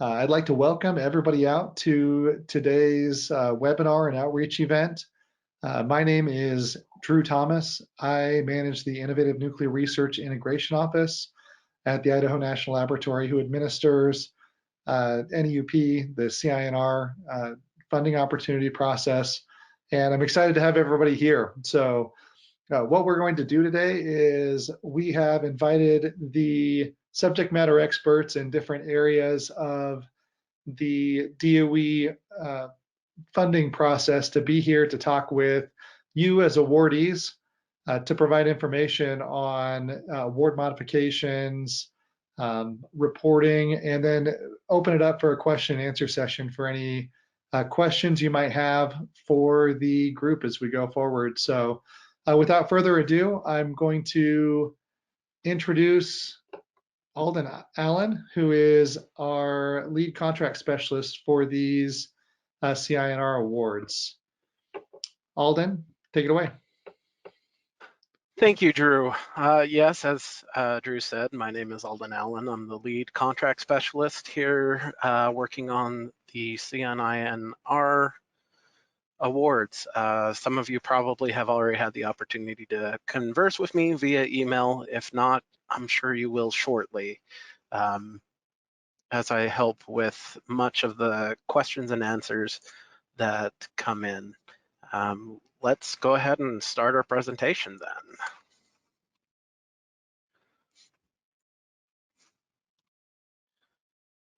I'd like to welcome everybody out to today's webinar and outreach event. My name is Drew Thomas. I manage the Innovative Nuclear Research Integration Office at the Idaho National Laboratory, who administers NEUP, the CINR funding opportunity process. And I'm excited to have everybody here. So what we're going to do today is we have invited the subject matter experts in different areas of the DOE funding process to be here to talk with you as awardees, to provide information on award modifications, reporting, and then open it up for a question and answer session for any questions you might have for the group as we go forward. So without further ado, I'm going to introduce Alden Allen, who is our lead contract specialist for these CINR awards. Alden, take it away. Thank you, Drew. Yes, as Drew said, my name is Alden Allen. I'm the lead contract specialist here working on the CINR awards. Some of you probably have already had the opportunity to converse with me via email. If not, I'm sure you will shortly, as I help with much of the questions and answers that come in. Let's go ahead and start our presentation then.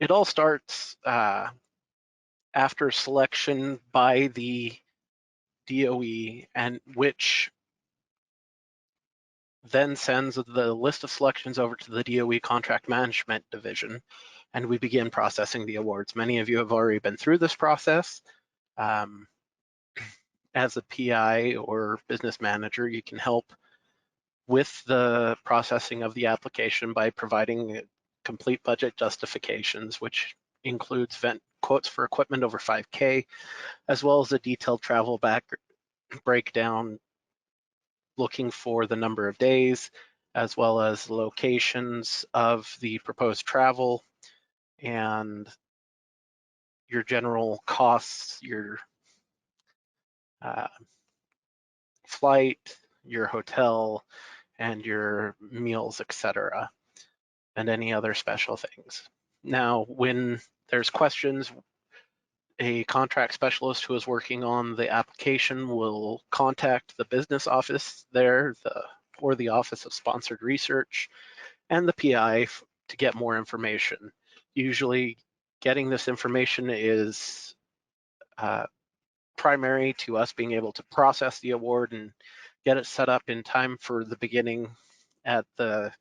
It all starts after selection by the DOE, and which then sends the list of selections over to the DOE Contract Management Division, and we begin processing the awards. Many of you have already been through this process. As a PI or business manager, you can help with the processing of the application by providing complete budget justifications, which includes quotes for equipment over 5K, as well as a detailed travel breakdown looking for the number of days, as well as locations of the proposed travel and your general costs, your flight, your hotel, and your meals, etc., and any other special things. Now, when there's questions, a contract specialist who is working on the application will contact the business office there, or the Office of Sponsored Research, and the PI to get more information. Usually getting this information is primary to us being able to process the award and get it set up in time for the beginning at the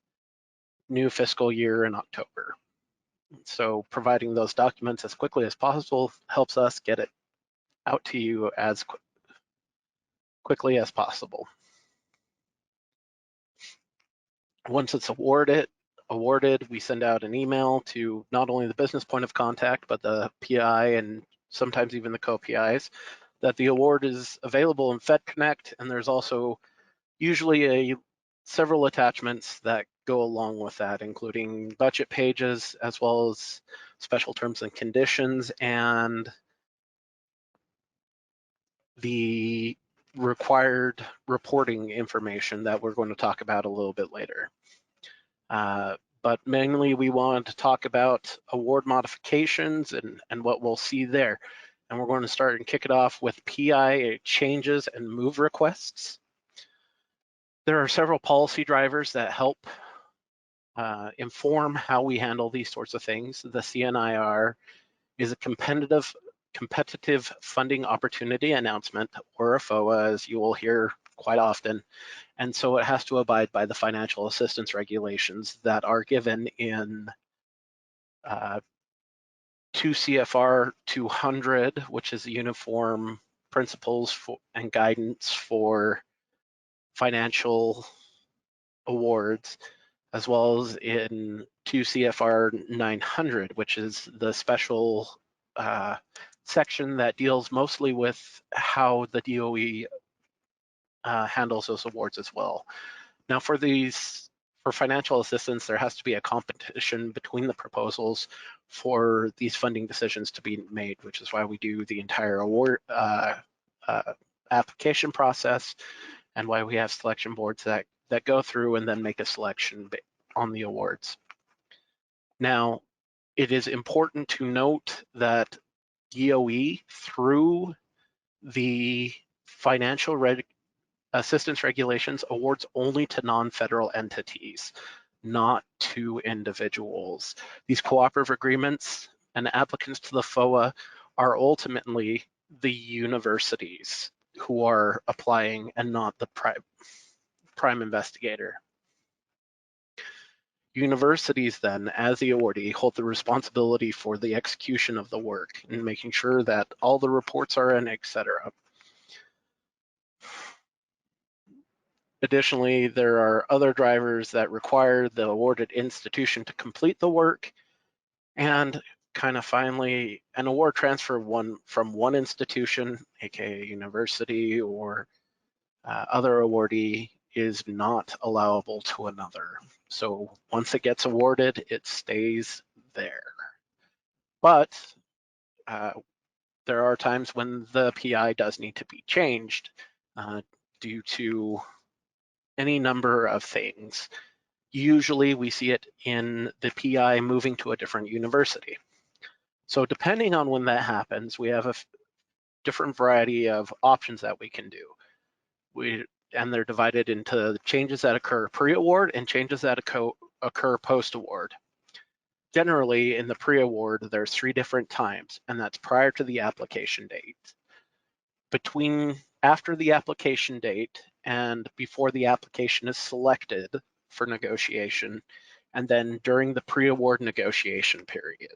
new fiscal year in October. So providing those documents as quickly as possible helps us get it out to you as quickly as possible. Once it's awarded, we send out an email to not only the business point of contact, but the PI and sometimes even the co-PIs that the award is available in FedConnect, and there's also usually several attachments that go along with that, including budget pages, as well as special terms and conditions, and the required reporting information that we're going to talk about a little bit later. But mainly we want to talk about award modifications and what we'll see there. And we're going to start and kick it off with PI changes and move requests. There are several policy drivers that help inform how we handle these sorts of things. The CINR is a competitive funding opportunity announcement, or a FOA, as you will hear quite often. And so it has to abide by the financial assistance regulations that are given in 2 CFR 200, which is the uniform principles and guidance for financial awards, as well as in 2 CFR 900, which is the special section that deals mostly with how the DOE handles those awards as well. Now, for financial assistance, there has to be a competition between the proposals for these funding decisions to be made, which is why we do the entire award application process, and why we have selection boards that go through and then make a selection on the awards. Now, it is important to note that DOE, through the financial assistance regulations, awards only to non-federal entities, not to individuals. These cooperative agreements and applicants to the FOA are ultimately the universities who are applying and not the prime investigator. Universities then, as the awardee, hold the responsibility for the execution of the work and making sure that all the reports are in, etc. Additionally, there are other drivers that require the awarded institution to complete the work, and kind of finally, an award transfer from one institution, aka university or other awardee, is not allowable to another. So once it gets awarded, it stays there. But there are times when the PI does need to be changed due to any number of things. Usually we see it in the PI moving to a different university. So depending on when that happens, we have a different variety of options that we can do. And they're divided into changes that occur pre-award and changes that occur post-award. Generally, in the pre-award, there's 3 different times, and that's prior to the application date. After the application date and before the application is selected for negotiation, and then during the pre-award negotiation period.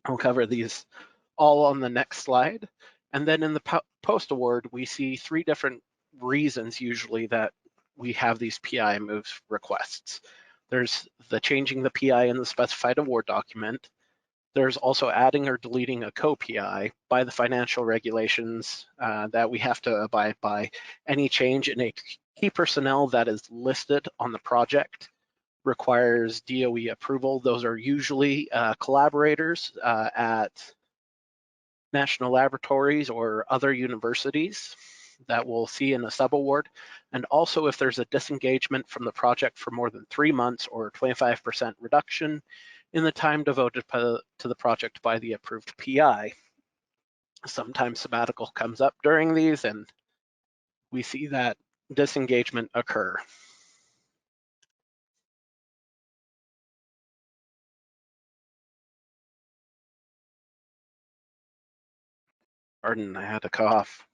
I'll cover these all on the next slide. And then in the post-award, we see 3 different reasons usually that we have these PI moves requests. There's the changing the PI in the specified award document. There's also adding or deleting a co-PI by the financial regulations that we have to abide by. Any change in a key personnel that is listed on the project requires DOE approval. Those are usually collaborators at national laboratories or other universities that we'll see in a subaward. And also if there's a disengagement from the project for more than 3 months or 25% reduction in the time devoted to the project by the approved PI. Sometimes sabbatical comes up during these and we see that disengagement occur. Pardon, I had a cough.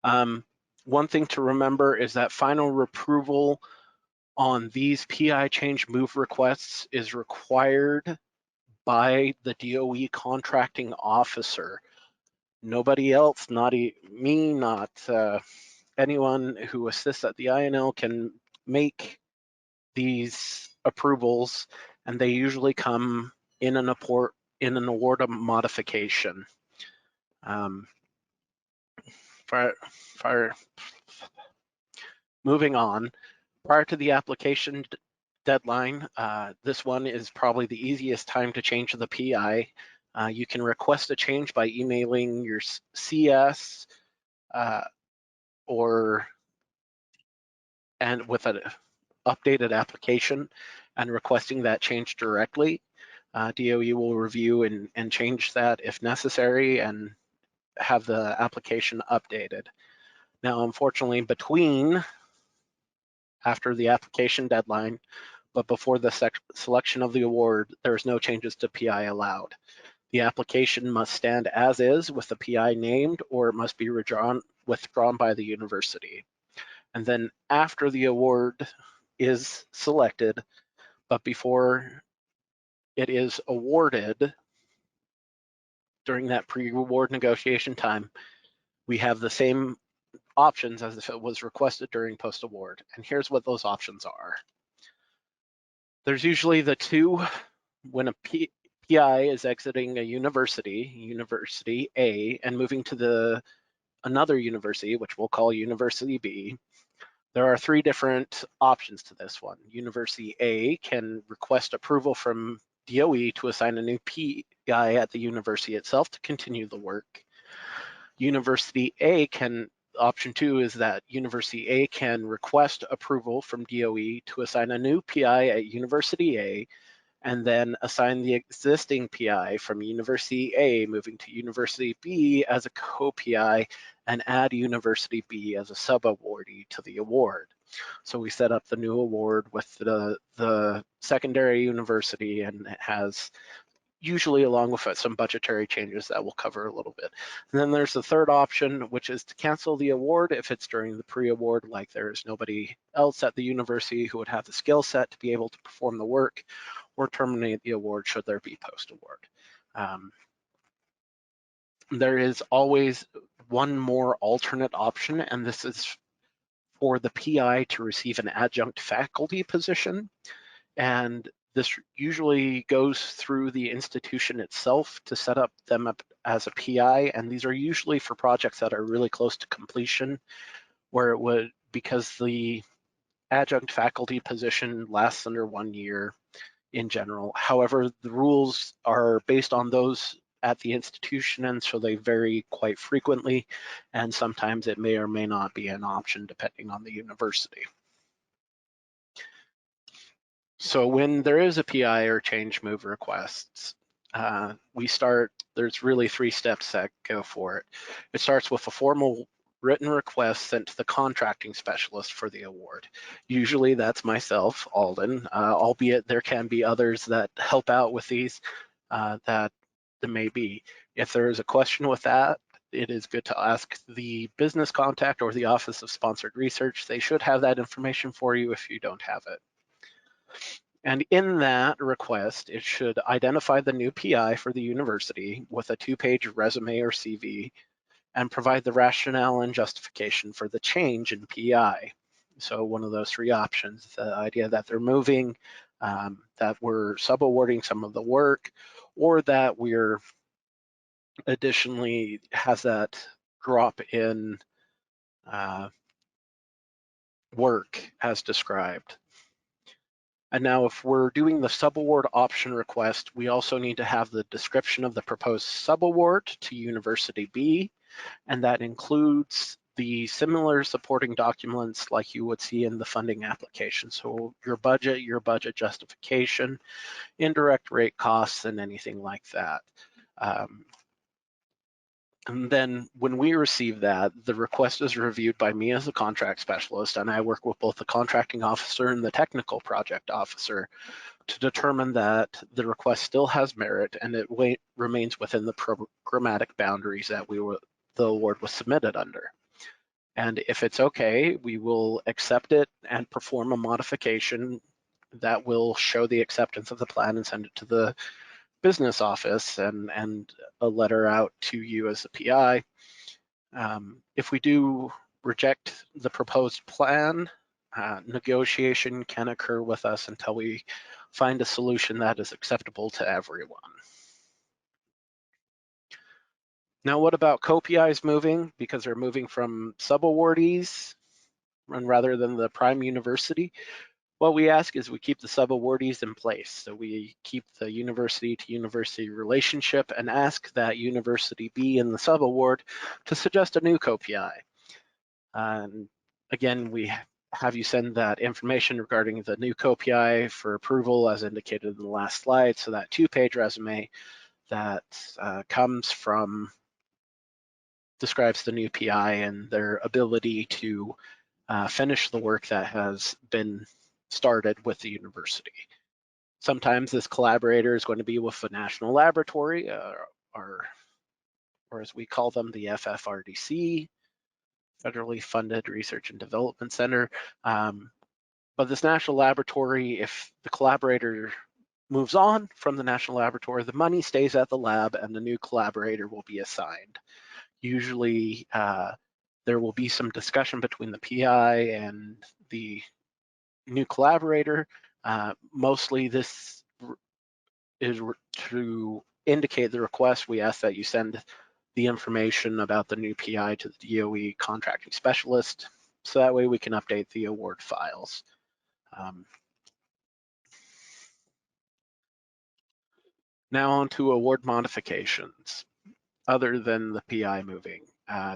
One thing to remember is that final reproval on these PI change move requests is required by the DOE contracting officer. Nobody else, not me, not anyone who assists at the INL can make these approvals, and they usually come in an award of modification. Moving on, prior to the application deadline, this one is probably the easiest time to change the PI. You can request a change by emailing your CS and with an updated application and requesting that change directly. DOE will review and change that if necessary and have the application updated. Now, unfortunately, after the application deadline, but before the selection of the award, there's no changes to PI allowed. The application must stand as is with the PI named, or it must be withdrawn by the university. And then after the award is selected, but before it is awarded, during that pre-award negotiation time, we have the same options as if it was requested during post-award. And here's what those options are. There's usually the 2 when a PI is exiting a University A, and moving to another university, which we'll call University B. There are 3 different options to this one. University A can request approval from DOE to assign a new PI at the university itself to continue the work. University A can, option 2 is that University A can request approval from DOE to assign a new PI at University A and then assign the existing PI from University A moving to University B as a co-PI and add University B as a sub-awardee to the award. So we set up the new award with the secondary university, and it has usually along with some budgetary changes that we'll cover a little bit. And then there's the third option, which is to cancel the award if it's during the pre-award, like there is nobody else at the university who would have the skill set to be able to perform the work, or terminate the award should there be post-award. There is always one more alternate option, and this is for the PI to receive an adjunct faculty position. And this usually goes through the institution itself to set up them up as a PI. And these are usually for projects that are really close to completion, where it would, because the adjunct faculty position lasts under 1 year in general. However, the rules are based on those at the institution, and so they vary quite frequently, and sometimes it may or may not be an option depending on the university. So when there is a PI or change move requests, there's really 3 steps that go for it. It starts with a formal written request sent to the contracting specialist for the award. Usually that's myself, Alden, albeit there can be others that help out with these that there may be. If there is a question with that, it is good to ask the business contact or the Office of Sponsored Research. They should have that information for you if you don't have it. And in that request, it should identify the new PI for the university with a 2-page resume or CV and provide the rationale and justification for the change in PI. So one of those 3 options, the idea that they're moving, that we're sub-awarding some of the work, or that we're additionally has that drop in work as described. And now if we're doing the subaward option request, we also need to have the description of the proposed subaward to University B, and that includes the similar supporting documents like you would see in the funding application. So your budget justification, indirect rate costs, and anything like that. And then when we receive that, the request is reviewed by me as a contract specialist, and I work with both the contracting officer and the technical project officer to determine that the request still has merit and it remains within the programmatic boundaries that the award was submitted under. And if it's okay, we will accept it and perform a modification that will show the acceptance of the plan and send it to the business office and a letter out to you as a PI. If we do reject the proposed plan, negotiation can occur with us until we find a solution that is acceptable to everyone. Now, what about co-PIs moving? Because they're moving from sub-awardees rather than the prime university. What we ask is we keep the sub-awardees in place. So we keep the university to university relationship and ask that University B in the sub-award to suggest a new co-PI. And again, we have you send that information regarding the new co-PI for approval as indicated in the last slide. So that 2-page resume that describes the new PI and their ability to finish the work that has been started with the university. Sometimes this collaborator is going to be with the national laboratory, or as we call them, the FFRDC, Federally Funded Research and Development Center. But this national laboratory, if the collaborator moves on from the national laboratory, the money stays at the lab and the new collaborator will be assigned. Usually there will be some discussion between the PI and the new collaborator. Mostly this is to indicate the request. We ask that you send the information about the new PI to the DOE contracting specialist. so that way we can update the award files. Now on to award modifications, other than the PI moving.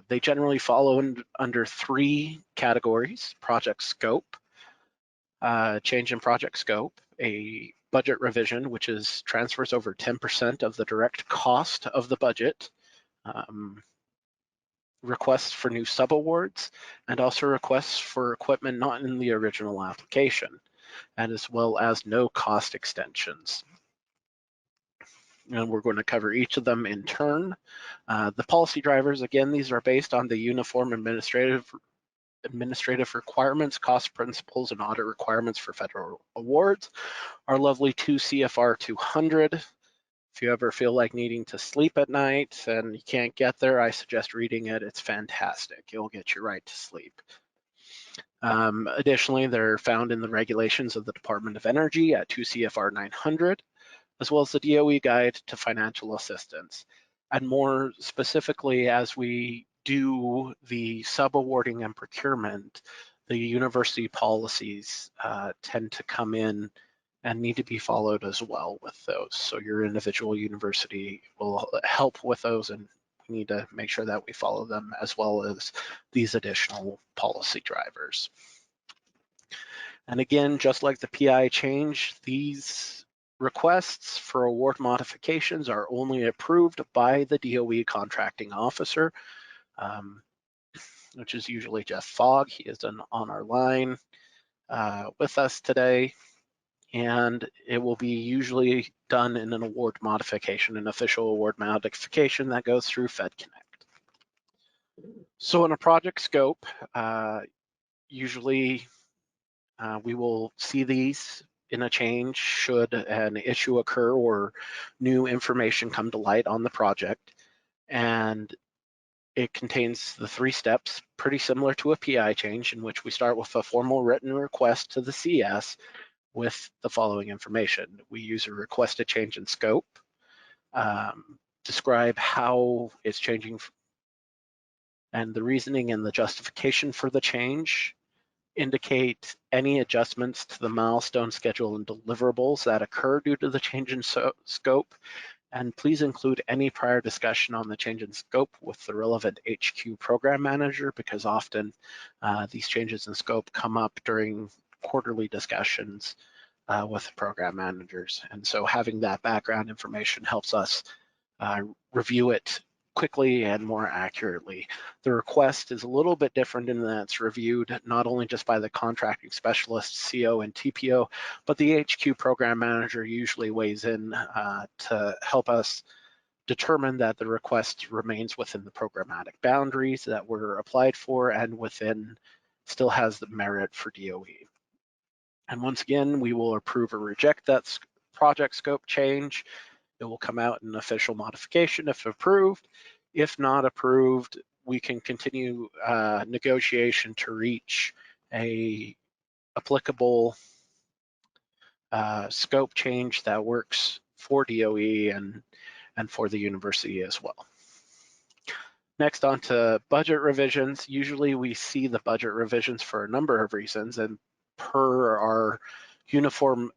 They generally follow under 3 categories: project scope, change in project scope, a budget revision, which is transfers over 10% of the direct cost of the budget, requests for new subawards, and also requests for equipment not in the original application, and as well as no cost extensions. And we're going to cover each of them in turn. The policy drivers, again, these are based on the uniform administrative requirements, cost principles, and audit requirements for federal awards. Our lovely 2 CFR 200. If you ever feel like needing to sleep at night and you can't get there, I suggest reading it. It's fantastic. It'll get you right to sleep. Additionally, they're found in the regulations of the Department of Energy at 2 CFR 900, as well as the DOE Guide to Financial Assistance. And more specifically, as we do the sub-awarding and procurement, the university policies tend to come in and need to be followed as well with those. So your individual university will help with those, and we need to make sure that we follow them, as well as these additional policy drivers. And again, just like the PI change, these requests for award modifications are only approved by the DOE contracting officer, which is usually Jeff Fogg. He is on our line with us today, and it will be usually done in an award modification, an official award modification that goes through FedConnect. So in a project scope, usually we will see these in a change should an issue occur or new information come to light on the project. And it contains the 3 steps, pretty similar to a PI change, in which we start with a formal written request to the CS with the following information. We use a request to change in scope, describe how it's changing, and the reasoning and the justification for the change, indicate any adjustments to the milestone schedule and deliverables that occur due to the change in scope, and please include any prior discussion on the change in scope with the relevant HQ program manager, because often these changes in scope come up during quarterly discussions with program managers. And so having that background information helps us review it quickly and more accurately. The request is a little bit different in that it's reviewed not only just by the contracting specialist, CO and TPO, but the HQ program manager usually weighs in to help us determine that the request remains within the programmatic boundaries that were applied for and still has the merit for DOE. And once again, we will approve or reject that project scope change. It will come out in official modification if approved. If not approved, we can continue negotiation to reach a applicable scope change that works for DOE and for the university as well. Next, on to budget revisions. Usually we see the budget revisions for a number of reasons, and per our uniform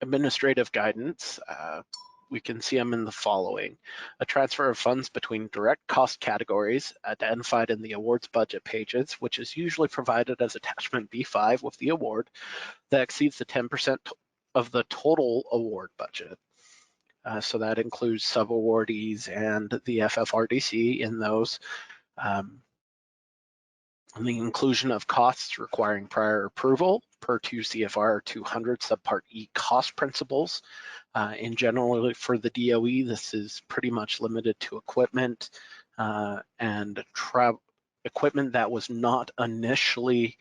administrative guidance, we can see them in the following: a transfer of funds between direct cost categories identified in the awards budget pages, which is usually provided as attachment B5 with the award, that exceeds the 10% of the total award budget. So that includes sub-awardees and the FFRDC in those. And the inclusion of costs requiring prior approval per 2 CFR 200 subpart E cost principles. In general, for the DOE, this is pretty much limited to equipment and equipment that was not initially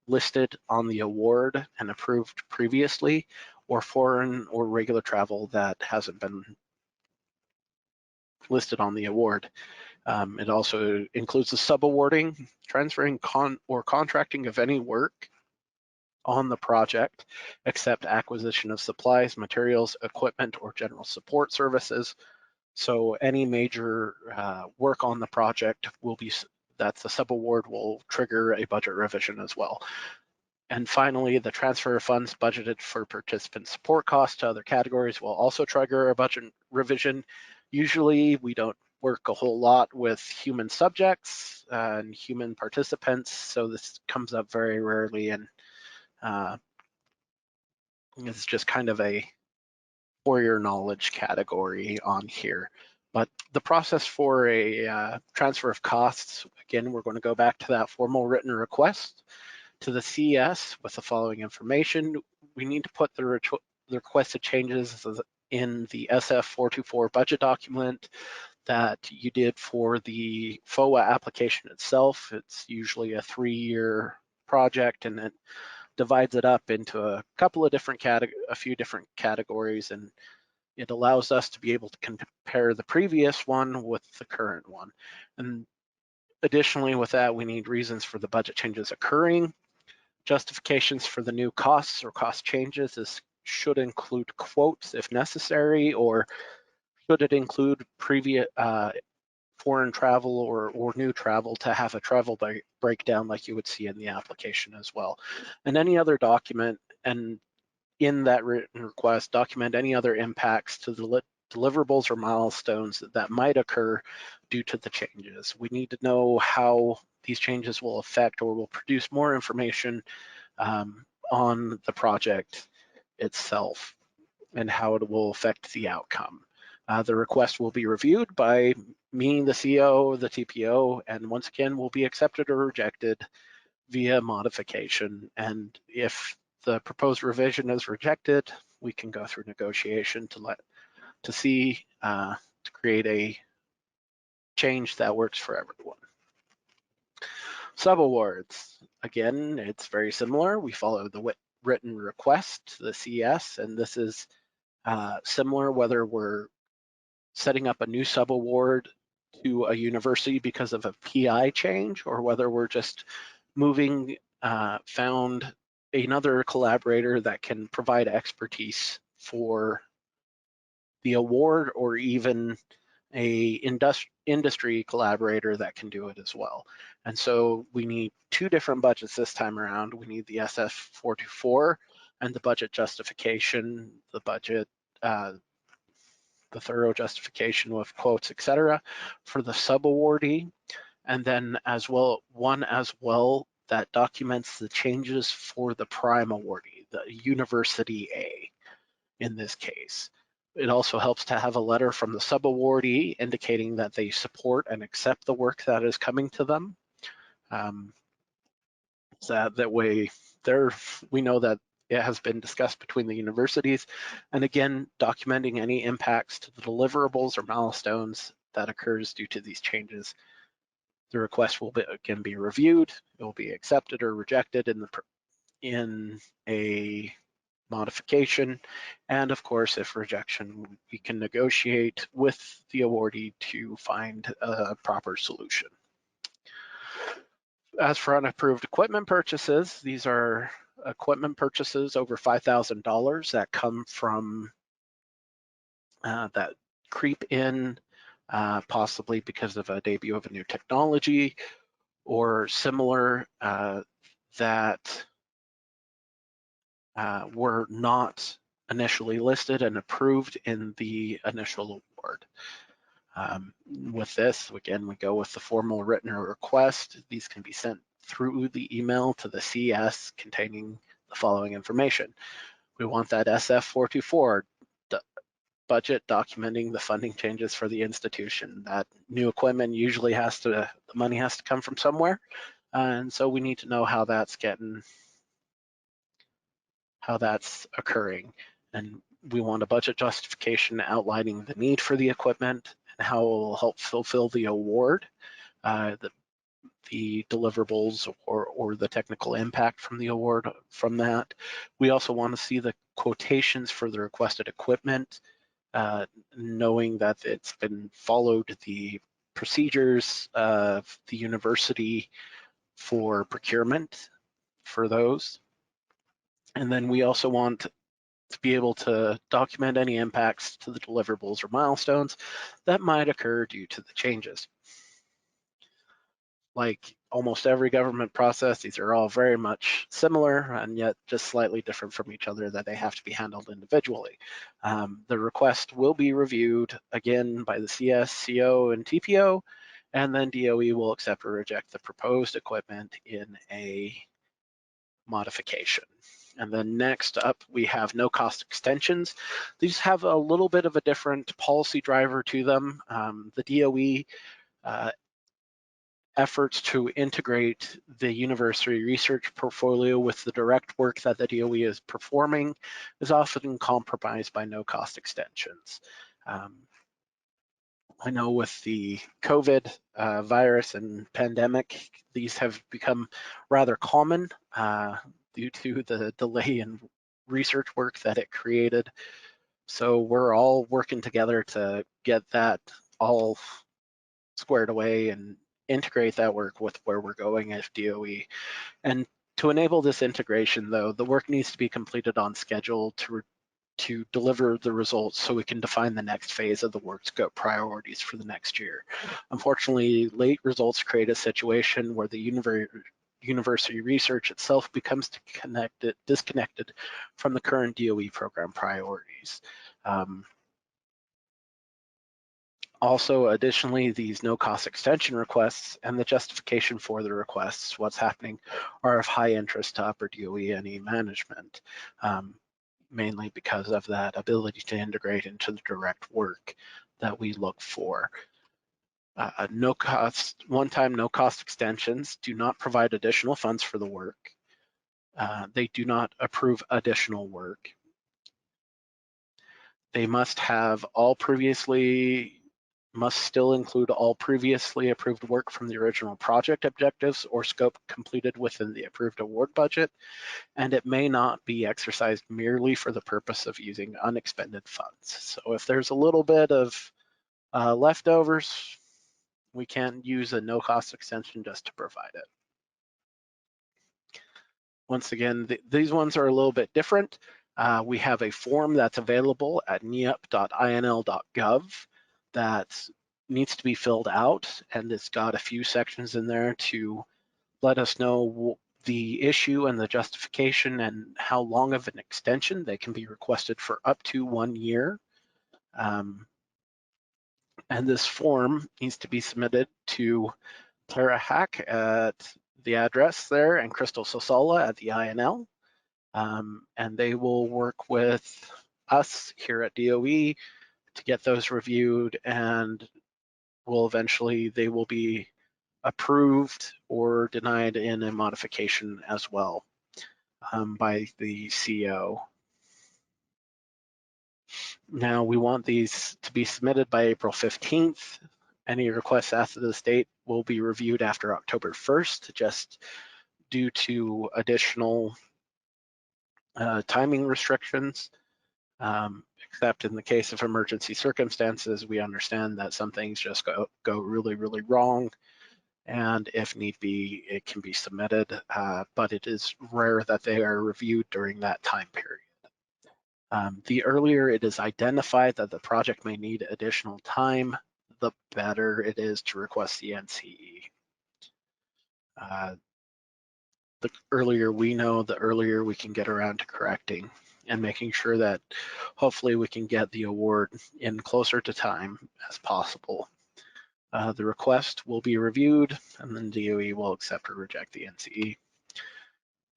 listed on the award and approved previously, or foreign or regular travel that hasn't been listed on the award. It also includes the sub-awarding, transferring or contracting of any work on the project, except acquisition of supplies, materials, equipment, or general support services. So any major work on the project will be that's a subaward will trigger a budget revision as well. And finally, the transfer of funds budgeted for participant support costs to other categories will also trigger a budget revision. Usually, we don't work a whole lot with human subjects and human participants, so this comes up very rarely, and it's just kind of a for your knowledge category on here. But the process for a transfer of costs, again, we're going to go back to that formal written request to the CS with the following information. We need to put the requested changes in the SF424 budget document that you did for the FOA application itself. It's usually a 3-year project, and it divides it up into a few different categories, and it allows us to be able to compare the previous one with the current one. And additionally with that, we need reasons for the budget changes occurring. Justifications for the new costs or cost changes. This should include quotes if necessary, or should it include previous foreign travel or new travel to have a travel breakdown like you would see in the application as well. And any other document, and in that written request, document any other impacts to the deliverables or milestones that might occur due to the changes. We need to know how these changes will affect or will produce more information on the project itself and how it will affect the outcome. The request will be reviewed by me, the CEO, the TPO, and once again will be accepted or rejected via modification. And if the proposed revision is rejected, we can go through negotiation to create a change that works for everyone. Subawards, again, it's very similar. We follow the written request, the CS, and this is similar whether we're setting up a new subaward to a university because of a PI change, or whether we're just found another collaborator that can provide expertise for the award, or even a industry collaborator that can do it as well. And so we need 2 different budgets this time around. We need the SF424 and the budget justification, the thorough justification with quotes, etc., for the sub-awardee, and then one as well that documents the changes for the prime awardee, the University A in this case. It also helps to have a letter from the sub-awardee indicating that they support and accept the work that is coming to them. So that way we know that it has been discussed between the universities, and again, documenting any impacts to the deliverables or milestones that occurs due to these changes. The request will again be reviewed. It will be accepted or rejected in a modification, and of course, if rejection, we can negotiate with the awardee to find a proper solution. As for unapproved equipment purchases, these are equipment purchases over $5,000 that come from that creep in, possibly because of a debut of a new technology or similar, that were not initially listed and approved in the initial award. With this, again, we go with the formal written request. These can be sent through the email to the CS containing the following information. We want that SF424 budget documenting the funding changes for the institution. That new equipment usually the money has to come from somewhere. And so we need to know how that's occurring. And we want a budget justification outlining the need for the equipment and how it will help fulfill the award, the deliverables or the technical impact from the award from that. We also want to see the quotations for the requested equipment, knowing that it's been followed the procedures of the university for procurement for those. And then we also want to be able to document any impacts to the deliverables or milestones that might occur due to the changes. like almost every government process, these are all very much similar and yet just slightly different from each other, that they have to be handled individually. The request will be reviewed again by the CS, CO, and TPO, and then DOE will accept or reject the proposed equipment in a modification. And then next up, we have no cost extensions. These have a little bit of a different policy driver to them. The DOE efforts to integrate the university research portfolio with the direct work that the DOE is performing is often compromised by no cost extensions. I know with the COVID virus and pandemic, these have become rather common due to the delay in research work that it created. So we're all working together to get that all squared away and integrate that work with where we're going as DOE. And to enable this integration, though, the work needs to be completed on schedule to deliver the results so we can define the next phase of the work scope priorities for the next year. Unfortunately, late results create a situation where the university research itself becomes disconnected from the current DOE program priorities. Also, additionally, these no-cost extension requests and the justification for the requests, what's happening, are of high interest to upper DOE and management, mainly because of that ability to integrate into the direct work that we look for. One-time no-cost extensions do not provide additional funds for the work. They do not approve additional work. They must still include all previously approved work from the original project objectives or scope completed within the approved award budget, and it may not be exercised merely for the purpose of using unexpended funds. So if there's a little bit of leftovers, we can use a no-cost extension just to provide it. Once again, these ones are a little bit different. We have a form that's available at neup.inl.gov that needs to be filled out, and it's got a few sections in there to let us know the issue and the justification and how long of an extension. They can be requested for up to 1 year. And this form needs to be submitted to Clara Hack at the address there and Crystal Sosala at the INL. And they will work with us here at DOE to get those reviewed, and they will be approved or denied in a modification as well by the CO. Now we want these to be submitted by April 15th. Any requests after this date will be reviewed after October 1st, just due to additional timing restrictions. Except in the case of emergency circumstances, we understand that some things just go really, really wrong. And if need be, it can be submitted, but it is rare that they are reviewed during that time period. The earlier it is identified that the project may need additional time, the better it is to request the NCE. The earlier we know, the earlier we can get around to correcting and making sure that hopefully we can get the award in closer to time as possible. The request will be reviewed, and then DOE will accept or reject the NCE.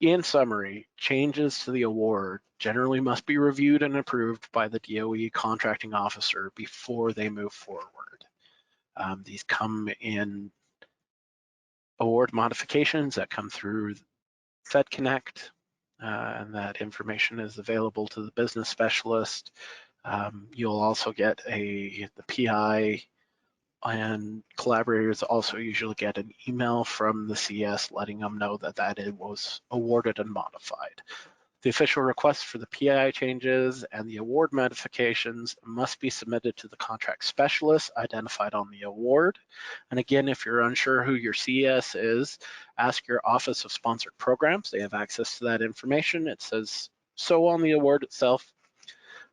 In summary, changes to the award generally must be reviewed and approved by the DOE contracting officer before they move forward. These come in award modifications that come through FedConnect, and that information is available to the business specialist. You'll also get the PI, and collaborators also usually get an email from the CS letting them know that it was awarded and modified. The official requests for the PI changes and the award modifications must be submitted to the contract specialist identified on the award. And again, if you're unsure who your CS is, ask your Office of Sponsored Programs. They have access to that information. It says so on the award itself.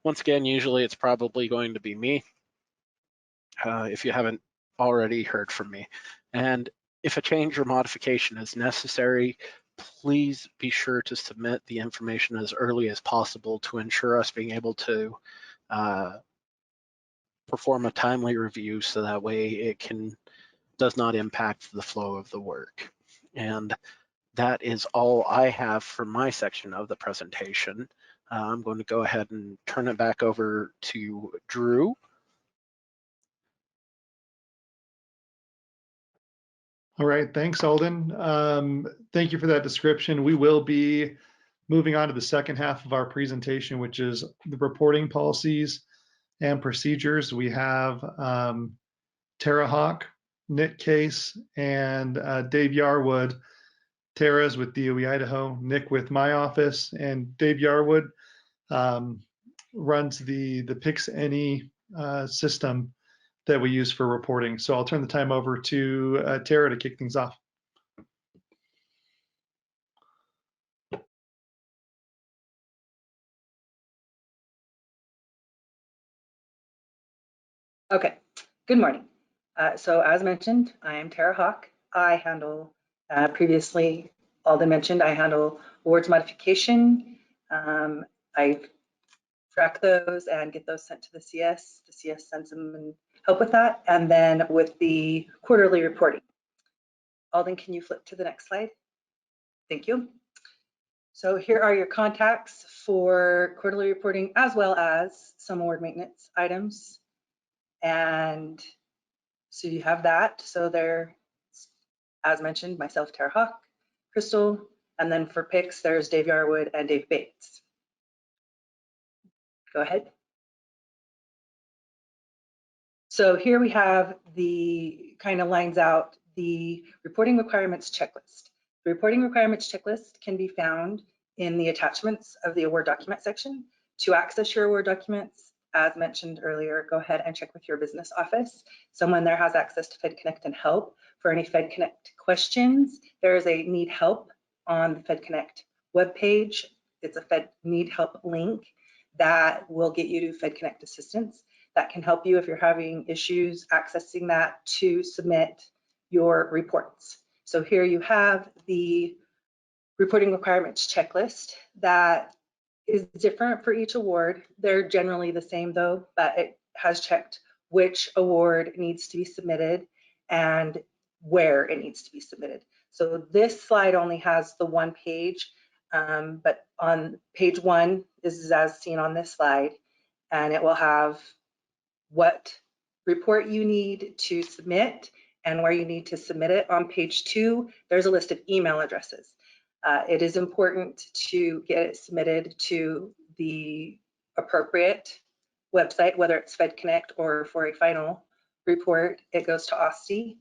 Once again, usually it's probably going to be me, if you haven't already heard from me. And If a change or modification is necessary, please be sure to submit the information as early as possible to ensure us being able to perform a timely review, so that way it does not impact the flow of the work. And that is all I have for my section of the presentation. I'm going to go ahead and turn it back over to Drew. All right, thanks, Alden. Thank you for that description. We will be moving on to the second half of our presentation, which is the reporting policies and procedures. We have Tara Hawk, Nick Case, and Dave Yarwood. Tara's with DOE Idaho, Nick with my office, and Dave Yarwood runs the PICS-NE system that we use for reporting. So I'll turn the time over to Tara to kick things off. Okay, good morning. So as mentioned, I am Tara Hawk. I handle, previously Alden mentioned, I handle awards modification. I track those and get those sent to the CS. The CS sends them and help with that. And then with the quarterly reporting. Alden, can you flip to the next slide? Thank you. So here are your contacts for quarterly reporting, as well as some award maintenance items. And so you have that. So there, as mentioned, myself, Tara Hawk, Crystal, and then for PICS, there's Dave Yarwood and Dave Bates. Go ahead. So here we have the kind of lines out the reporting requirements checklist. The reporting requirements checklist can be found in the attachments of the award document section. To access your award documents, as mentioned earlier, go ahead and check with your business office. Someone there has access to FedConnect and help. For any FedConnect questions, there is a need help on the FedConnect webpage. It's a Fed need help link that will get you to FedConnect assistance. That can help you if you're having issues accessing that to submit your reports. So here you have the reporting requirements checklist that is different for each award. They're generally the same though, but it has checked which award needs to be submitted and where it needs to be submitted. So this slide only has the one page, but on page one, this is as seen on this slide, and it will have what report you need to submit and where you need to submit it. On page two, there's a list of email addresses. It is important to get it submitted to the appropriate website, whether it's FedConnect or for a final report, it goes to Awardee,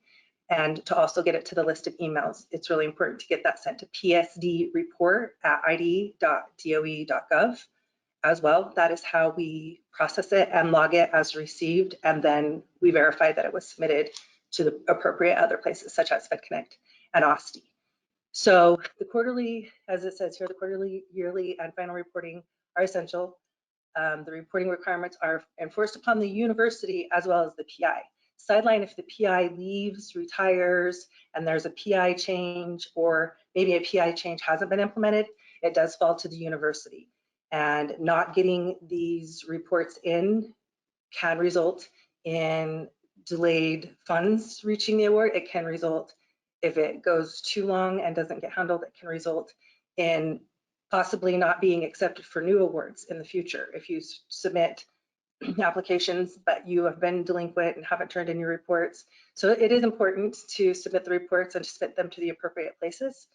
and to also get it to the list of emails. It's really important to get that sent to psdreport@id.doe.gov as well. That is how we process it and log it as received, and then we verify that it was submitted to the appropriate other places such as FedConnect and Awardee. So the quarterly, as it says here, the quarterly, yearly, and final reporting are essential. The reporting requirements are enforced upon the university as well as the PI. Sideline, if the PI leaves, retires, and there's a PI change, or maybe a PI change hasn't been implemented, it does fall to the university. And not getting these reports in can result in delayed funds reaching the award. It can result, if it goes too long and doesn't get handled, it can result in possibly not being accepted for new awards in the future. If you submit applications but you have been delinquent and haven't turned in your reports. So it is important to submit the reports and to submit them to the appropriate places.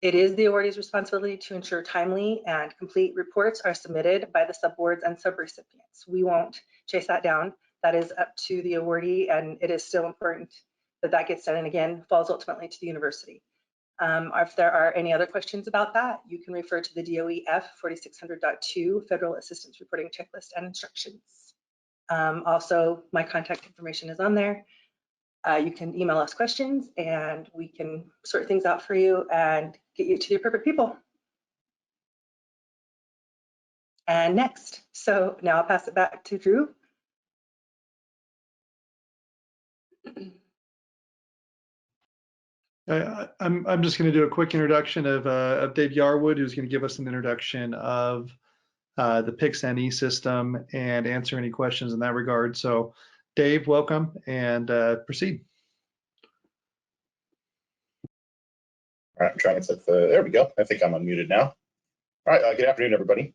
It is the awardee's responsibility to ensure timely and complete reports are submitted by the subboards and subrecipients. We won't chase that down. That is up to the awardee, and it is still important that that gets done, and again, falls ultimately to the university. If there are any other questions about that, you can refer to the DOE F 4600.2 Federal Assistance Reporting Checklist and Instructions. Also, my contact information is on there. You can email us questions and we can sort things out for you and get you to the appropriate people. And next, so now I'll pass it back to Drew. I'm just going to do a quick introduction of Dave Yarwood, who's going to give us an introduction of the PICS-NE system and answer any questions in that regard. So Dave, welcome, and proceed. All right, I'm trying to set there we go. I think I'm unmuted now. All right, good afternoon, everybody.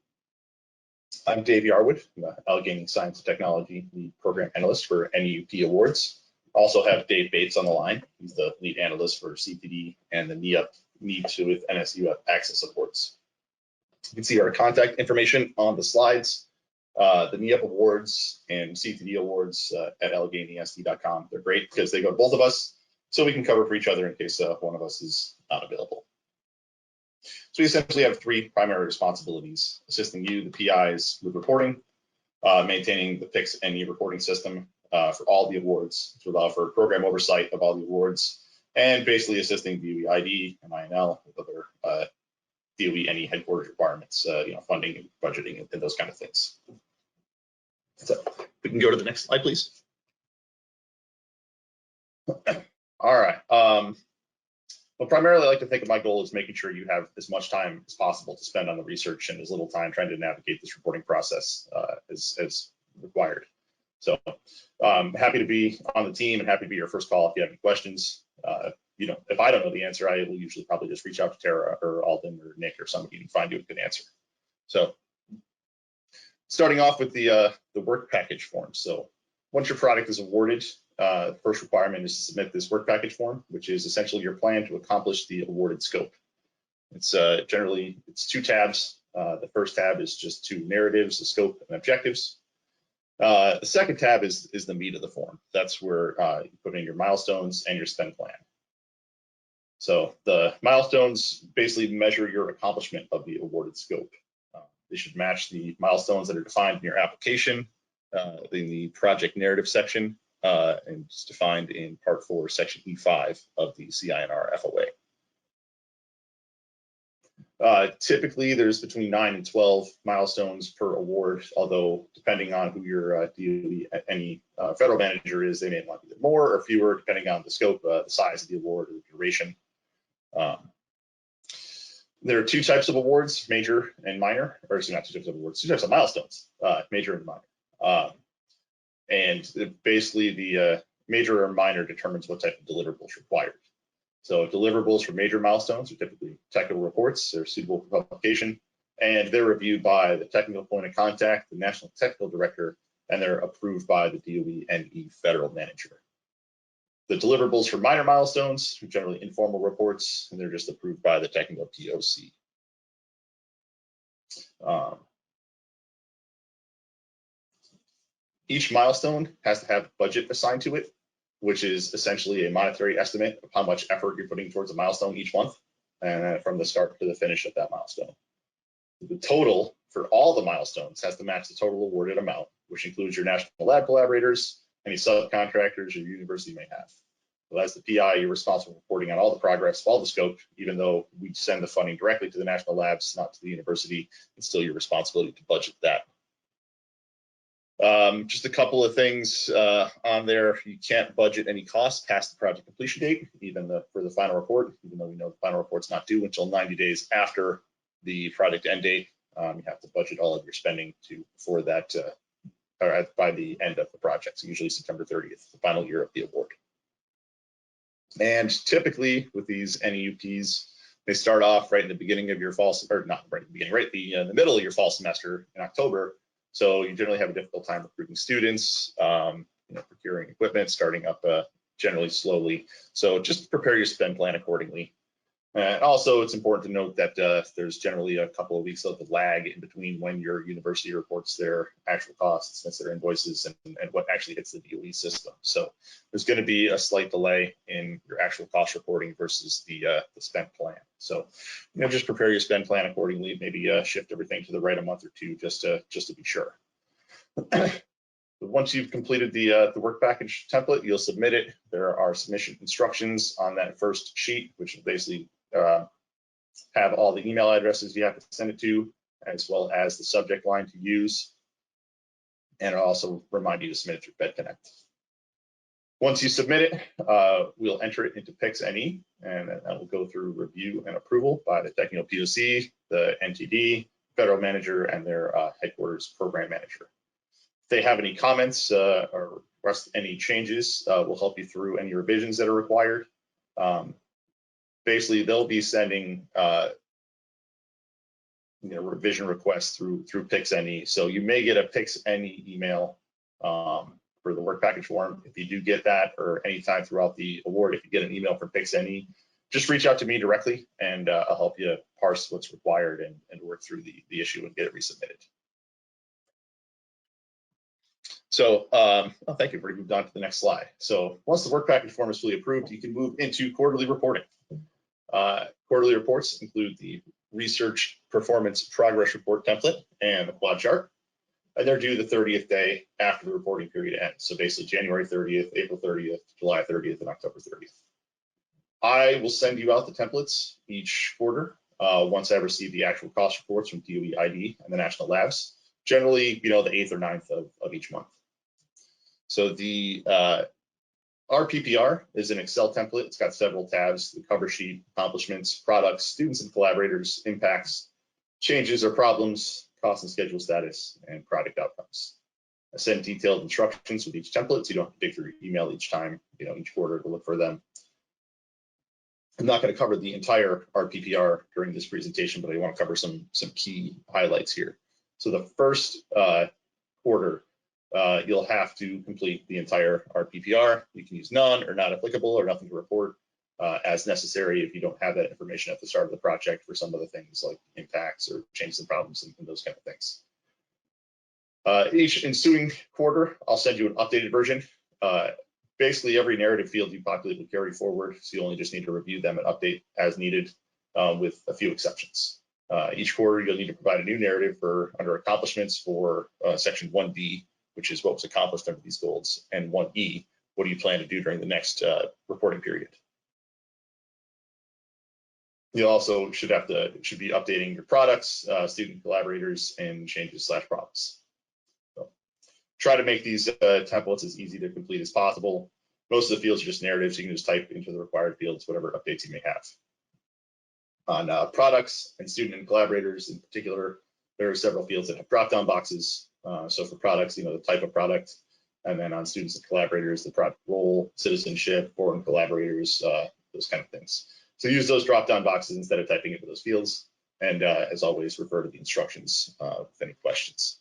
I'm Dave Yarwood, Allegheny Science and Technology Lead Program Analyst for NEUP Awards. Also have Dave Bates on the line. He's the Lead Analyst for CTD and the Need to with NSU Access Supports. You can see our contact information on the slides. The NEUP Awards and CTD Awards at AlleghenySD.com. They're great because they go to both of us, so we can cover for each other in case one of us is not available. So we essentially have three primary responsibilities: assisting you, the PIs, with reporting, maintaining the PICS-NE reporting system for all the awards to allow for program oversight of all the awards, and basically assisting DOE ID and INL with other DOE NE headquarters requirements, funding and budgeting and those kind of things. So we can go to the next slide, please. All right. Well, primarily, I like to think of my goal as making sure you have as much time as possible to spend on the research and as little time trying to navigate this reporting process as required. So happy to be on the team and happy to be your first call if you have any questions. If I don't know the answer, I will usually probably just reach out to Tara or Alden or Nick or somebody to find you a good answer. So starting off with the work package form. So once your product is awarded, the first requirement is to submit this work package form, which is essentially your plan to accomplish the awarded scope. It's generally two tabs. The first tab is just two narratives, the scope and objectives. The second tab is the meat of the form. That's where you put in your milestones and your spend plan. So the milestones basically measure your accomplishment of the awarded scope. They should match the milestones that are defined in your application in the project narrative section, and it's defined in Part 4, Section E5 of the CINR FOA. Typically, there's between 9 and 12 milestones per award, although depending on who your DOE NE federal manager is, they may want either more or fewer, depending on the scope, the size of the award, or the duration. There are two types of awards, major and minor, or excuse me, not two types of awards, two types of milestones, major and minor. And basically the major or minor determines what type of deliverables is required. So deliverables for major milestones are typically technical reports. They're suitable for publication, and they're reviewed by the technical point of contact, the national technical director, and they're approved by the DOE NE federal manager. The deliverables for minor milestones are generally informal reports, and they're just approved by the technical TOC. Each milestone has to have budget assigned to it, which is essentially a monetary estimate of how much effort you're putting towards a milestone each month, and from the start to the finish of that milestone. The total for all the milestones has to match the total awarded amount, which includes your national lab collaborators, any subcontractors your university may have. So as the PI, you're responsible for reporting on all the progress, all the scope, even though we send the funding directly to the national labs, not to the university. It's still your responsibility to budget that. Just a couple of things on there. You can't budget any costs past the project completion date, even for the final report, even though we know the final report's not due until 90 days after the project end date. You have to budget all of your spending for that by the end of the project, so usually September 30th, the final year of the award. And typically with these NEUPs, they start off right in the beginning of your fall, or not right in the beginning, right in the middle of your fall semester in October. So you generally have a difficult time recruiting students, procuring equipment, starting up generally slowly. So just prepare your spend plan accordingly. And also, it's important to note that there's generally a couple of weeks of the lag in between when your university reports their actual costs, that's their invoices, and what actually hits the DOE system. So there's going to be a slight delay in your actual cost reporting versus the spend plan. So just prepare your spend plan accordingly. Maybe shift everything to the right a month or two just to be sure. Once you've completed the work package template, you'll submit it. There are submission instructions on that first sheet, which basically have all the email addresses you have to send it to, as well as the subject line to use. And it'll also remind you to submit it through FedConnect. Once you submit it, we'll enter it into PICS-NE, and that will go through review and approval by the technical POC, the NTD, federal manager, and their headquarters program manager. If they have any comments or request any changes, we'll help you through any revisions that are required. Basically, they'll be sending revision requests through PICS-NE. So you may get a PICS-NE email for the work package form. If you do get that, or anytime throughout the award, if you get an email from PICS-NE, just reach out to me directly, and I'll help you parse what's required and work through the issue and get it resubmitted. So thank you. We've moved on to the next slide. So once the work package form is fully approved, you can move into quarterly reporting. Quarterly reports include the research performance progress report template and the quad chart, and they're due the 30th day after the reporting period ends. So basically January 30th, April 30th, July 30th, and October 30th. I will send you out the templates each quarter once I receive the actual cost reports from DOE ID and the national labs, generally, the 8th or 9th of each month. So the RPPR is an Excel template. It's got several tabs: the cover sheet, accomplishments, products, students and collaborators, impacts, changes or problems, cost and schedule status, and product outcomes. I send detailed instructions with each template, so you don't have to dig through your email each time, each quarter to look for them. I'm not going to cover the entire RPPR during this presentation, but I want to cover some key highlights here. So the first quarter, you'll have to complete the entire RPPR. You can use none or not applicable or nothing to report as necessary if you don't have that information at the start of the project for some of the things like impacts or changes and problems and those kind of things. Each ensuing quarter, I'll send you an updated version. Basically, every narrative field you populate will carry forward, so you only just need to review them and update as needed, with a few exceptions. Each quarter, you'll need to provide a new narrative under accomplishments for section 1D, which is what was accomplished under these goals, and 1E, what do you plan to do during the next reporting period. You also should be updating your products, student collaborators, and changes/problems. So try to make these templates as easy to complete as possible. Most of the fields are just narratives. You can just type into the required fields whatever updates you may have. On products and student and collaborators in particular, there are several fields that have drop-down boxes. So for products, the type of product, and then on students and collaborators, the product role, citizenship, foreign collaborators, those kind of things. So use those drop-down boxes instead of typing into those fields. And as always, refer to the instructions with any questions.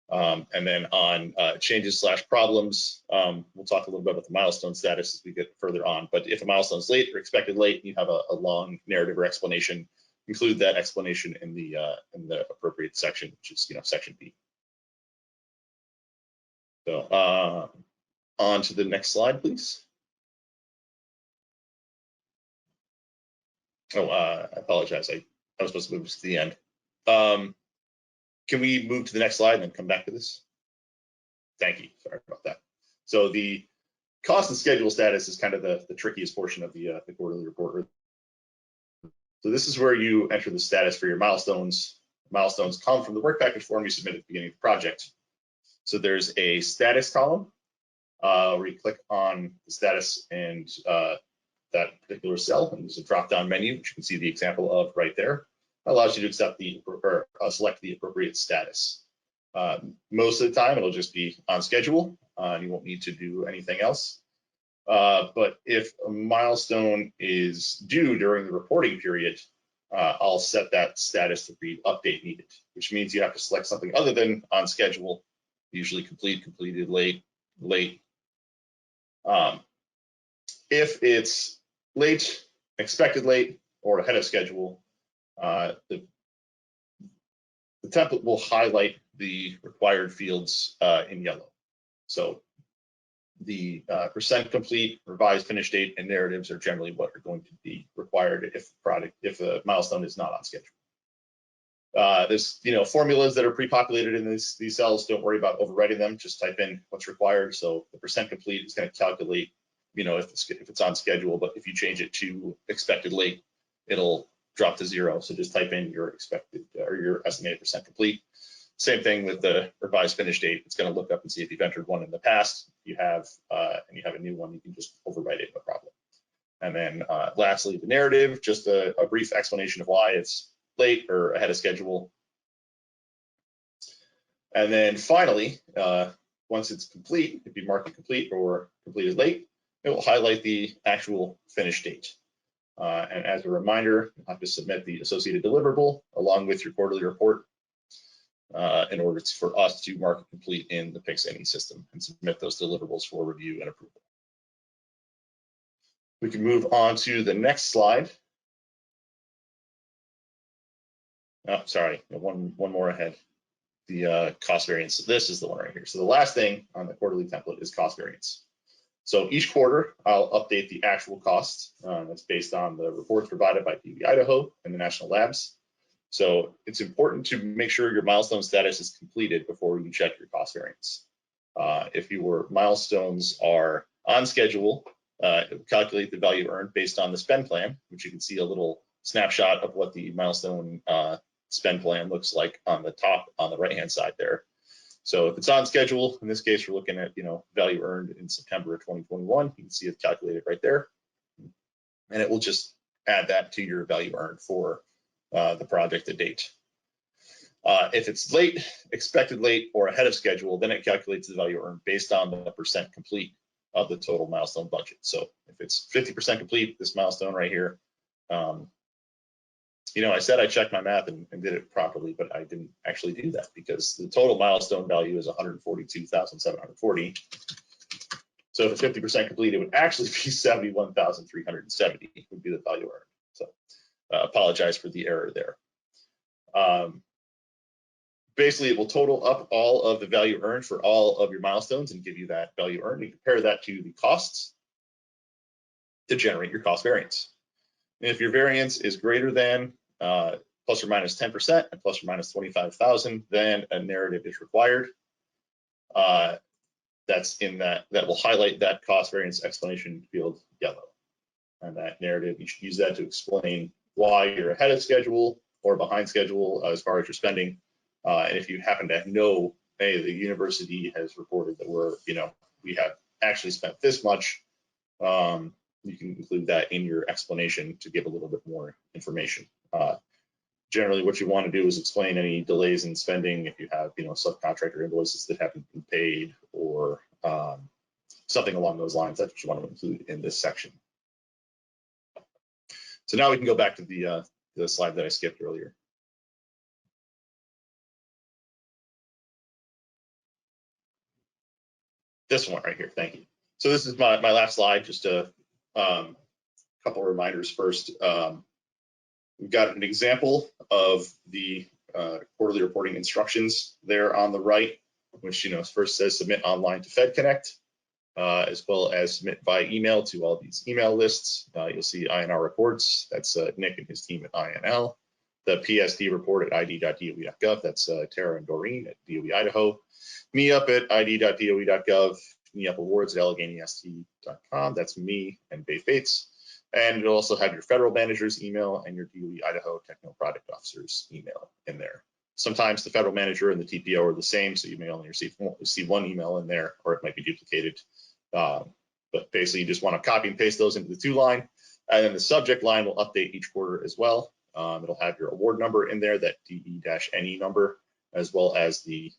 And then on changes/problems, we'll talk a little bit about the milestone status as we get further on. But if a milestone is late or expected late, and you have a long narrative or explanation, include that explanation in the appropriate section, which is section B. So on to the next slide, please. Oh, I apologize. I was supposed to move this to the end. Can we move to the next slide and then come back to this? Thank you. Sorry about that. So the cost and schedule status is kind of the trickiest portion of the quarterly report. So this is where you enter the status for your milestones. Milestones come from the work package form you submitted at the beginning of the project. So there's a status column where you click on the status and that particular cell, and there's a drop-down menu, which you can see the example of right there. That allows you to accept select the appropriate status. Most of the time, it'll just be on schedule. You won't need to do anything else. But if a milestone is due during the reporting period, I'll set that status to read update needed, which means you have to select something other than on schedule, usually complete, completed, late. If it's late, expected late, or ahead of schedule, the template will highlight the required fields in yellow. So the percent complete, revised finish date, and narratives are generally what are going to be required if a milestone is not on schedule. There's formulas that are pre-populated in these cells. Don't worry about overwriting them. Just type in what's required. So the percent complete is going to calculate if it's on schedule, but if you change it to expected late, it'll drop to 0. So just type in your expected or your estimated percent complete. Same thing with the revised finish date. It's going to look up and see if you've entered one in the past. If you have, and you have a new one, you can just overwrite it, no problem. And then lastly, the narrative, just a brief explanation of why it's late or ahead of schedule. And then finally, once it's complete, if you mark it complete or completed late, it will highlight the actual finish date. And as a reminder, you'll have to submit the associated deliverable along with your quarterly report in order for us to mark it complete in the CINR system and submit those deliverables for review and approval. We can move on to the next slide. Oh, sorry, one more ahead. The cost variance. This is the one right here. So the last thing on the quarterly template is cost variance. So each quarter, I'll update the actual costs. That's based on the reports provided by DOE Idaho and the national labs. So it's important to make sure your milestone status is completed before you check your cost variance. If your milestones are on schedule, it will calculate the value earned based on the spend plan, which you can see a little snapshot of what the milestone spend plan looks like on the top on the right hand side there. So if it's on schedule, in this case, we're looking at value earned in September of 2021. You can see it calculated right there, and it will just add that to your value earned for the project to date. If it's late, expected late, or ahead of schedule, then it calculates the value earned based on the % complete of the total milestone budget. So if it's 50% complete, this milestone right here, I said I checked my math and did it properly, but I didn't actually do that because the total milestone value is 142,740. So if it's 50% complete, it would actually be 71,370 would be the value earned. So apologize for the error there. Basically, it will total up all of the value earned for all of your milestones and give you that value earned and compare that to the costs to generate your cost variance. And if your variance is greater than plus or minus 10% and plus or minus 25,000, then a narrative is required. That's in that will highlight that cost variance explanation field yellow. And that narrative, you should use that to explain why you're ahead of schedule or behind schedule as far as your spending. And if you happen to know, hey, the university has reported that we have actually spent this much, you can include that in your explanation to give a little bit more information. Generally, what you want to do is explain any delays in spending if you have, subcontractor invoices that haven't been paid or something along those lines. That's what you want to include in this section. So now we can go back to the slide that I skipped earlier. This one right here, thank you. So this is my last slide, just a couple of reminders first. We've got an example of the quarterly reporting instructions there on the right, which first says submit online to FedConnect, as well as submit by email to all these email lists. You'll see INR reports, that's Nick and his team at INL. The PSD report at id.doe.gov, that's Tara and Doreen at DOE Idaho. Me up at id.doe.gov, me up awards at AlleghenyST.com, that's me and Dave Bates. And it'll also have your federal manager's email and your DOE Idaho technical product officer's email in there. Sometimes the federal manager and the TPO are the same, so you may only receive one email in there, or it might be duplicated. But basically, you just want to copy and paste those into the to line, and then the subject line will update each quarter as well. It'll have your award number in there, that DE-NE number, as well as the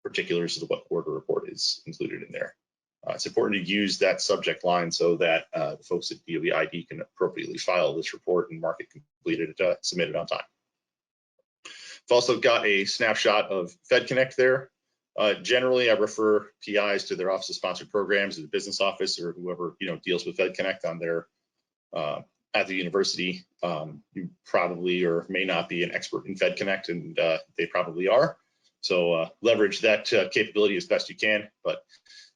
particulars of what quarter report is included in there. It's important to use that subject line so that the folks at DOE ID can appropriately file this report and mark it completed, submitted on time. I've also got a snapshot of FedConnect there. Generally, I refer PIs to their Office of Sponsored Programs or the business office or whoever deals with FedConnect on their at the university. You probably or may not be an expert in FedConnect, and they probably are. So leverage that capability as best you can. But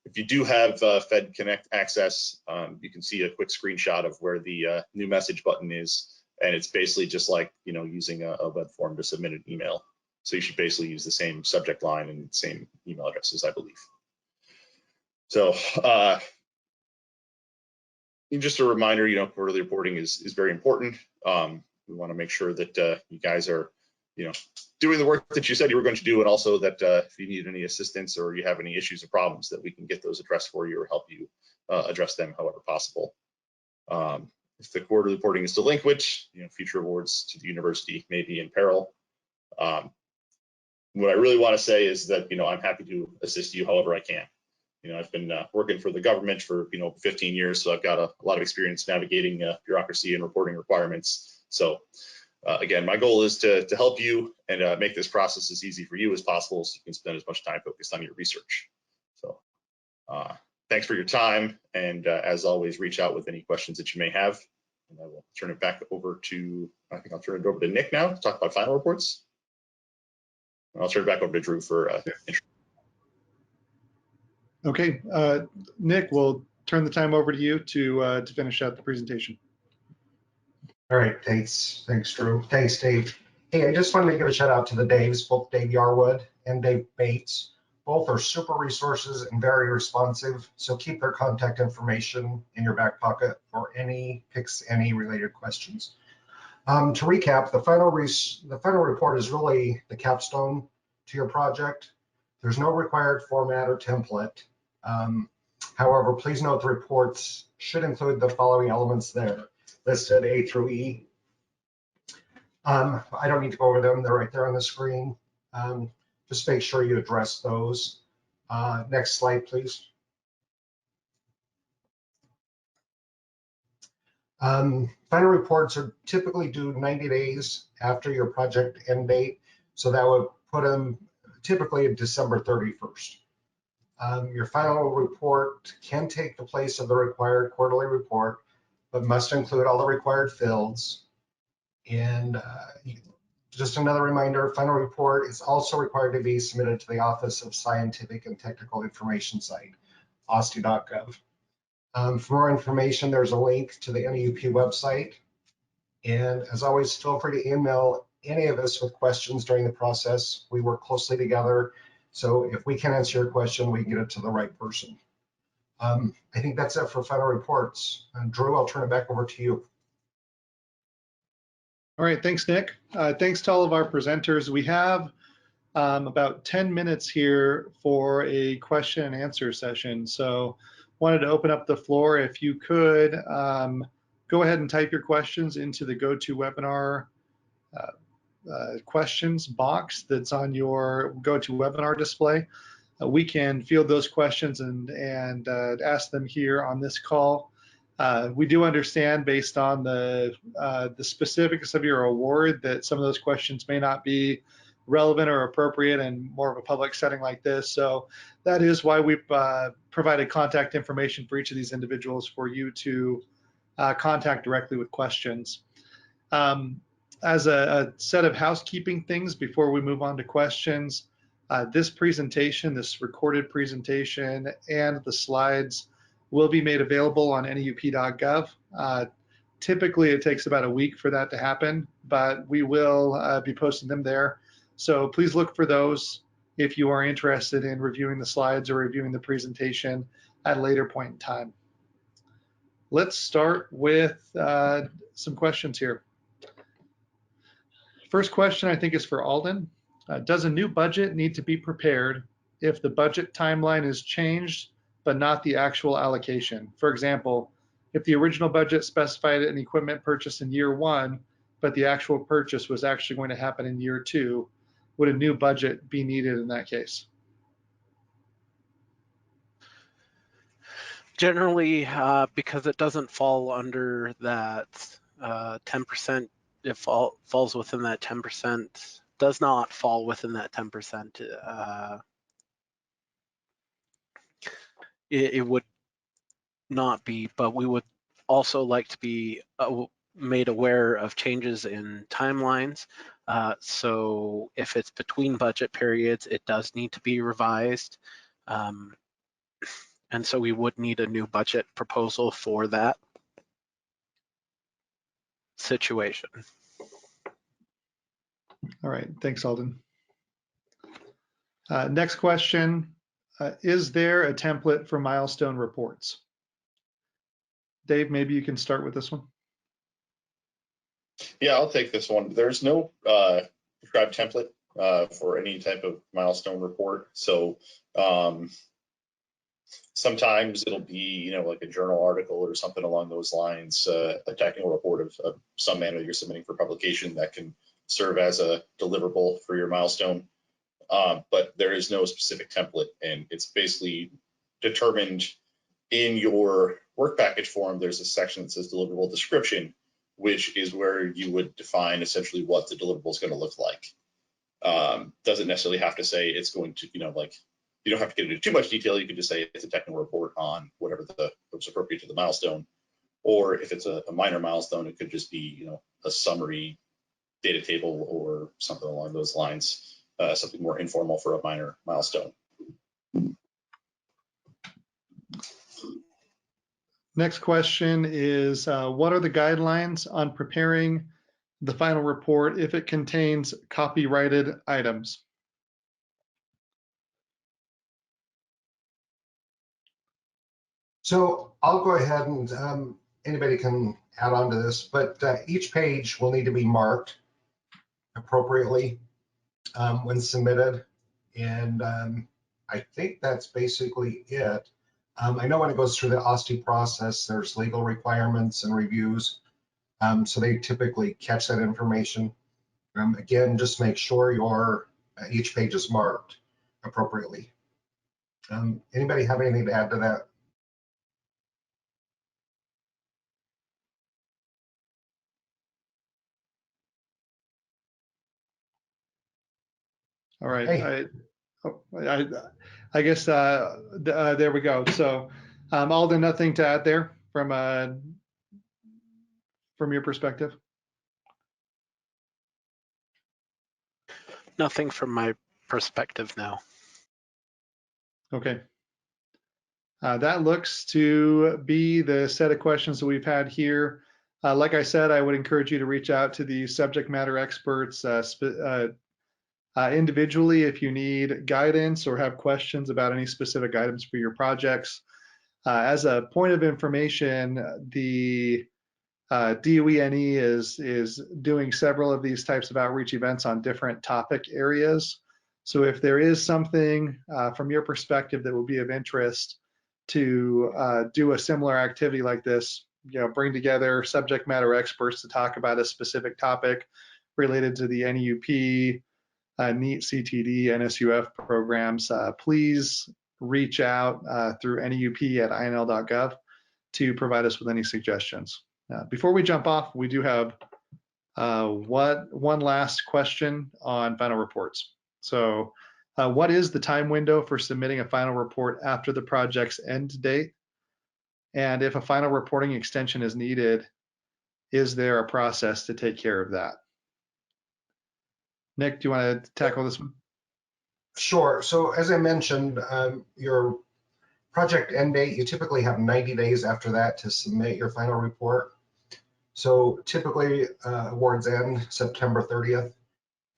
if you do have FedConnect access, you can see a quick screenshot of where the new message button is. And it's basically just like using a web form to submit an email. So you should basically use the same subject line and same email addresses, I believe. So just a reminder, quarterly reporting is very important. We want to make sure that you guys are doing the work that you said you were going to do, and also that if you need any assistance or you have any issues or problems, that we can get those addressed for you or help you address them however possible. If the quarterly reporting is delinquent, future awards to the university may be in peril. What I really want to say is that I'm happy to assist you however I can. I've been working for the government for 15 years, so I've got a lot of experience navigating bureaucracy and reporting requirements. So again, my goal is to help you and make this process as easy for you as possible, so you can spend as much time focused on your research. So thanks for your time, and as always, reach out with any questions that you may have. And I will turn it back over to, I think I'll turn it over to Nick now to talk about final reports. And I'll turn it back over to Drew for intro. Okay, Nick, we'll turn the time over to you to finish out the presentation. All right, thanks, Drew. Thanks, Dave. Hey, I just wanted to give a shout out to the Daves, both Dave Yarwood and Dave Bates. Both are super resources and very responsive, so keep their contact information in your back pocket for any related questions. To recap, the final report is really the capstone to your project. There's no required format or template. However, please note the reports should include the following elements there listed, A through E. I don't need to go over them, they're right there on the screen. Just make sure you address those. Next slide, please. Final reports are typically due 90 days after your project end date, so that would put them typically December 31st. Your final report can take the place of the required quarterly report, but must include all the required fields. And just another reminder, final report is also required to be submitted to the Office of Scientific and Technical Information site, OSTE.gov. For more information, there's a link to the NAUP website. And as always, feel free to email any of us with questions during the process. We work closely together, so if we can answer your question, we can get it to the right person. I think that's it for final reports. Drew, I'll turn it back over to you. All right, thanks, Nick. Thanks to all of our presenters. We have about 10 minutes here for a question and answer session. So wanted to open up the floor. If you could go ahead and type your questions into the GoToWebinar questions box that's on your GoToWebinar display. We can field those questions and ask them here on this call. We do understand, based on the specifics of your award, that some of those questions may not be relevant or appropriate in more of a public setting like this. So that is why we've provided contact information for each of these individuals for you to contact directly with questions. As a set of housekeeping things before we move on to questions, this presentation, this recorded presentation, and the slides will be made available on naup.gov. Typically, it takes about a week for that to happen, but we will be posting them there. So please look for those if you are interested in reviewing the slides or reviewing the presentation at a later point in time. Let's start with some questions here. First question, I think, is for Alden. Does a new budget need to be prepared if the budget timeline is changed but not the actual allocation? For example, if the original budget specified an equipment purchase in year 1, but the actual purchase was actually going to happen in year 2, would a new budget be needed in that case? Generally, because it doesn't fall under that 10%, it falls within that 10%, does not fall within that 10%. It would not be, but we would also like to be made aware of changes in timelines. So if it's between budget periods, it does need to be revised. And so we would need a new budget proposal for that situation. All right, thanks, Alden. Next question, is there a template for milestone reports? Dave, maybe you can start with this one. Yeah, I'll take this one. There's no prescribed template for any type of milestone report. So sometimes it'll be, like a journal article or something along those lines, a technical report of some manner you're submitting for publication that can serve as a deliverable for your milestone. But there is no specific template, and it's basically determined in your work package form. There's a section that says deliverable description, which is where you would define essentially what the deliverable is going to look like. Doesn't necessarily have to say it's going to, you don't have to get into too much detail. You could just say it's a technical report on whatever was appropriate to the milestone. Or if it's a minor milestone, it could just be, a summary data table or something along those lines, something more informal for a minor milestone. Next question is, what are the guidelines on preparing the final report if it contains copyrighted items? So I'll go ahead and anybody can add on to this, but each page will need to be marked appropriately when submitted. And I think that's basically it. I know when it goes through the OSTI process, there's legal requirements and reviews. So they typically catch that information. Again, just make sure your each page is marked appropriately. Anybody have anything to add to that? All right. Hey. I guess there we go. So Alden, nothing to add there from your perspective? Nothing from my perspective now. Okay. That looks to be the set of questions that we've had here. Like I said, I would encourage you to reach out to the subject matter experts individually if you need guidance or have questions about any specific items for your projects. As a point of information, the DOE-NE is doing several of these types of outreach events on different topic areas. So if there is something from your perspective that would be of interest to do a similar activity like this, bring together subject matter experts to talk about a specific topic related to the NEUP, NEAT, CTD, NSUF programs, please reach out through NEUP@inl.gov to provide us with any suggestions. Before we jump off, we do have one last question on final reports. So what is the time window for submitting a final report after the project's end date? And if a final reporting extension is needed, is there a process to take care of that? Nick, do you want to tackle this one? Sure. So as I mentioned, your project end date, you typically have 90 days after that to submit your final report. So typically awards end September 30th,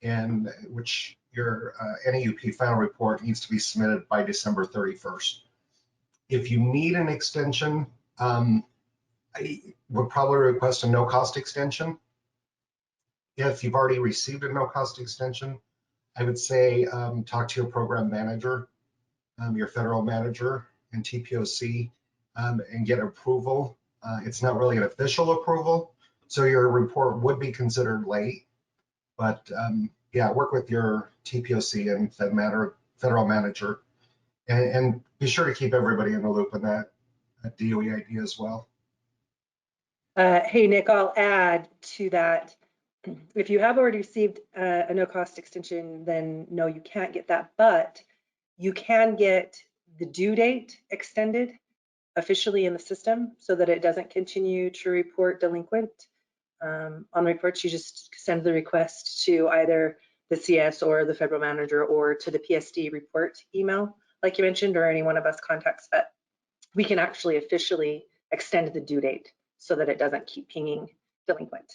and which your NEUP final report needs to be submitted by December 31st. If you need an extension, I would probably request a no-cost extension. If you've already received a no-cost extension, I would say talk to your program manager, your federal manager and TPOC, and get approval. It's not really an official approval, so your report would be considered late. But yeah, work with your TPOC and federal manager, and be sure to keep everybody in the loop on that DOE ID as well. Hey, Nick, I'll add to that. If you have already received a no-cost extension, then no, you can't get that, but you can get the due date extended officially in the system so that it doesn't continue to report delinquent. On reports, you just send the request to either the CS or the federal manager or to the PSD report email, like you mentioned, or any one of us contacts, but we can actually officially extend the due date so that it doesn't keep pinging delinquent.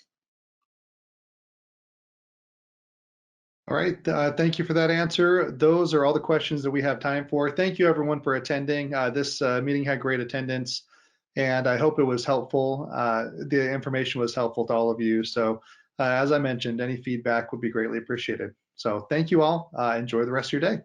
All right, thank you for that answer. Those are all the questions that we have time for. Thank you everyone for attending. This meeting had great attendance and I hope it was helpful. The information was helpful to all of you. So as I mentioned, any feedback would be greatly appreciated. So thank you all. Enjoy the rest of your day.